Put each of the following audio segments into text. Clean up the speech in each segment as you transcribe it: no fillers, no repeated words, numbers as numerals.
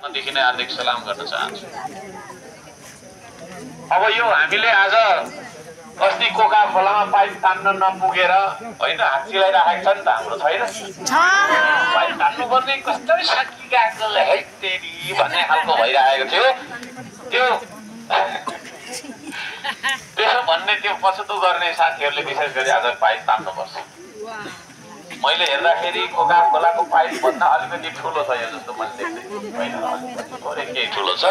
देखि नै हार्दिक सलाम गर्न चाहन्छु। अब यो हामीले आज अस्ति कोका खोलामा पाइप तान्न नपुगेर होइन हात चिलाइराखेको छ नि त, हाम्रो छैन पाइप तान्नु पर्ने कस्तो सकी गएको है तेरी भन्ने खालको भइरहेको थियो। त्यो त्यसो भन्ने त्यो पछुतो गर्ने साथीहरूले विशेष गरी आज पाइप तान्नुपर्छ। मैले हेर्दाखेरि कोका खोलाको पाइप भन्दा अलिकति ठुलो छ यो जस्तो मैले देख्दै होइन, थोरै केही ठुलो छ।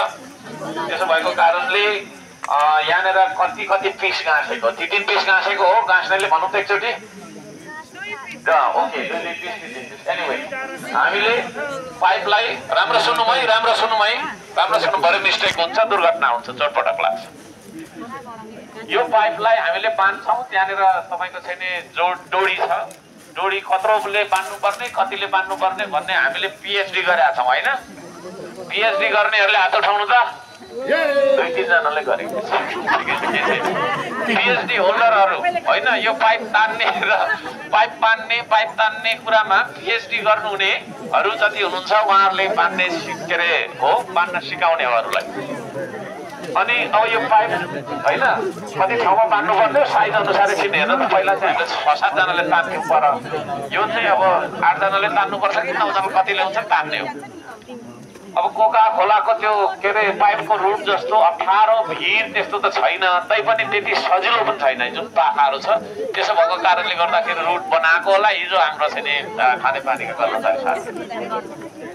त्यसो भएको कारणले यहाँनिर कति कति पिस गाँसेको, 3 पिस गाँसेको हो गाँस्नेले भनौँ त एकचोटि ओके। एनिवे हामीले पाइपलाई राम्रो सुन्नु है, राम्रो सुन्नु है, राम्रो सुन्नु पऱ्यो, मिस्टेक हुन्छ, दुर्घटना हुन्छ, चोटपटक लाग्छ। यो पाइपलाई हामीले बाँध्छौँ, त्यहाँनिर तपाईँको चाहिँ डोरी छ, डोरी कत्रोले बाँध्नुपर्ने कतिले बाँध्नुपर्ने भन्ने हामीले पिएचडी गरेका छौँ होइन। पिएचडी गर्नेहरूले हात उठाउनु त, 2-3 जनाले गरेको पिएचडी होल्डरहरू होइन। यो पाइप तान्ने र पाइप बाँध्ने पाइप तान्ने कुरामा पिएचडी गर्नुहुनेहरू जति हुनुहुन्छ उहाँहरूले बाँध्ने के अरे हो, बाँध्न सिकाउनेहरूलाई। अनि अब यो पाइप होइन कति ठाउँमा बाँध्नु पर्ने साइज अनुसारै छिन् हेर्नु त। पहिला चाहिँ हामीले 6-7 जनाले तान्थ्यौँ, पर यो चाहिँ अब 8 जनाले तान्नुपर्छ कि 9 जना कतिले हुन्छ तान्ने हो। अब कोका खोलाको त्यो के अरे पाइपको रुट जस्तो अप्ठ्यारो भिर त्यस्तो त छैन, तैपनि त्यति सजिलो पनि छैन जुन पाखाहरू छ। त्यसो भएको कारणले गर्दाखेरि रुट बनाएको होला हिजो हाम्रो चाहिँ खानेपानीका कर्मचारी साथी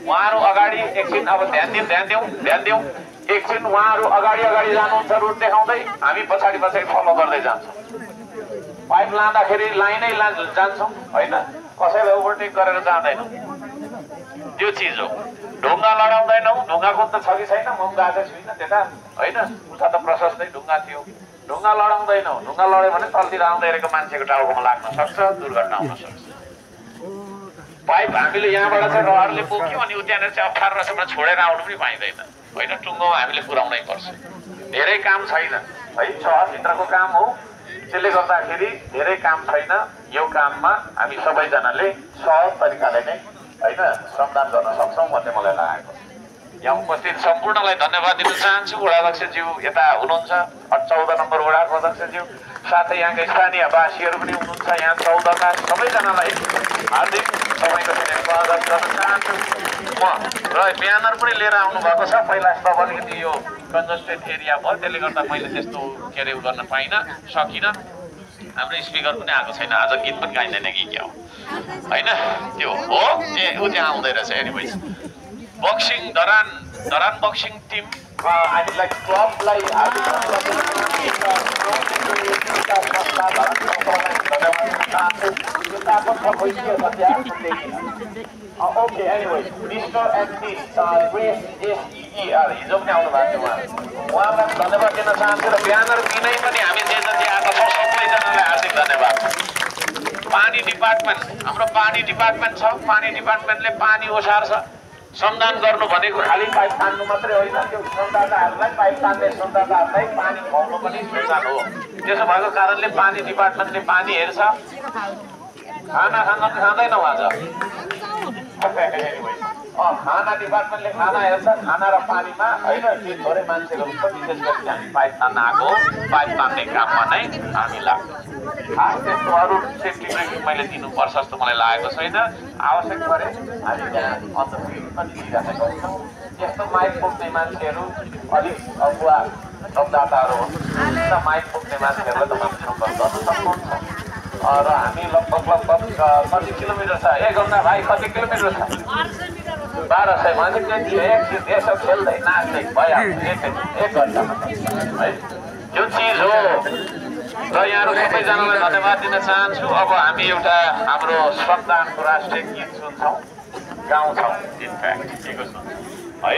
उहाँहरू अगाडि एकछिन अब ध्यान दिउँ एकछिन। उहाँहरू अगाडि जानुहुन्छ रुट देखाउँदै, हामी पछाडि फलो गर्दै जान्छौँ। पाइप लाँदाखेरि लाइनै जान्छौँ होइन, कसैलाई ओभरटेक गरेर जाँदैनौँ, त्यो चिज हो। ढुङ्गा लडाउँदैनौँ, ढुङ्गाको त छ कि छैन, म गएको छुइनँ त्यता होइन, उता त प्रशस्तै ढुङ्गा थियो। ढुङ्गा लडाउँदैनौँ, ढुङ्गा लड्यो भने तलतिर आउँदै गरेको मान्छेको टाउकोमा लाग्न सक्छ, दुर्घटना हुन सक्छ। पाइप हामीले यहाँबाट चाहिँ रहरले बोक्यौँ अनि त्यहाँनिर चाहिँ अप्ठ्यारो रहेछ भने छोडेर आउनु पनि पाइँदैन होइन, टुङ्गोमा हामीले पुर्याउनै पर्छ। धेरै काम छैन है, 6 भित्रको काम हो, त्यसले गर्दाखेरि धेरै काम छैन। यो काममा हामी सबैजनाले सहज तरिकाले नै होइन श्रमदान गर्न सक्छौँ भन्ने मलाई लागेको। यहाँ उपस्थित सम्पूर्णलाई धन्यवाद दिन चाहन्छु। वडाध्यक्षज्यू यता हुनुहुन्छ, 14 नम्बर वडाको अध्यक्षज्यू, साथै यहाँका स्थानीय वासीहरू पनि हुनुहुन्छ। यहाँ 14का सबैजनालाई हार्दिक तपाईँको स्वागत गर्न चाहन्छु म। र ब्यानर पनि लिएर आउनु भएको छ, पहिला सब अलिकति यो कन्जस्टेड एरिया भयो, त्यसले गर्दा मैले त्यस्तो के अरे गर्न पाइनँ, सकिनँ। हाम्रो स्पिकर पनि आएको छैन, आज गीत पनि गाइँदैन कि क्या हो होइन, त्यो हो ऊ त्यहाँ आउँदै रहेछ। Anyways boxing Dharan boxing team हामीलाई क्लबलाई okay. Anyways mister and miss Grace SER हिजो पनि आउनु भएको थियो, उहाँलाई धन्यवाद दिन चाहन्छु। र ब्यानर दिनै पनि हामी जे जति आएको छौँ सबैजनालाई हार्दिक धन्यवाद। पानी डिपार्टमेन्ट, हाम्रो पानी डिपार्टमेन्ट छ, पानी डिपार्टमेन्टले पानी ओसार्छ। श्रमदान गर्नु भनेको खालि पाइप तान्नु मात्रै होइन, त्यो श्रमदाताहरूलाई पाइप तान्ने श्रमदाताहरूलाई पानी खुवाउनु पनि श्रमदान हो। त्यसो भएको कारणले पानी डिपार्टमेन्टले पानी हेर्छ। खाना खाँदैनौँ आज, खाना डिपार्टमेन्टले खाना हेर्छ, खाना र पानीमा होइन त्यो थोरै मान्छेहरू हुन्छ। विशेष गरी हामी पाइप तान्न आएको, पाइप तान्ने काममा नै हामी लाग्छौँ। खास त्यस्तो अरू सेफ्टी ब्रिफिङ मैले दिनुपर्छ जस्तो मलाई लागेको छैन। आवश्यक परे हामी त्यहाँ अन्तर्गत पनि दिइरहेका छौँ। यस्तो माइक बोक्ने मान्छेहरू अलिक अगुवा शब्ददाताहरू हुन्, माइक बोक्ने मान्छेहरूलाई तपाईँले सम्पर्क गर्न सक्नुहुन्छ। र हामी लगभग कति किलोमिटर छ, एक घन्टा भाइ कति किलोमिटर छ? 1200 भनेपछि एकछिन यसो खेल्दै नाच्दै भइहाल्छ एक घन्टामा है, त्यो चिज हो। र यहाँहरू सबैजनालाई धन्यवाद दिन चाहन्छु। अब हामी एउटा हाम्रो श्रमदानको राष्ट्रिय गीत सुन्छौँ, गाउँछौँ, इनफ्याक्ट के को सुन्छौँ है।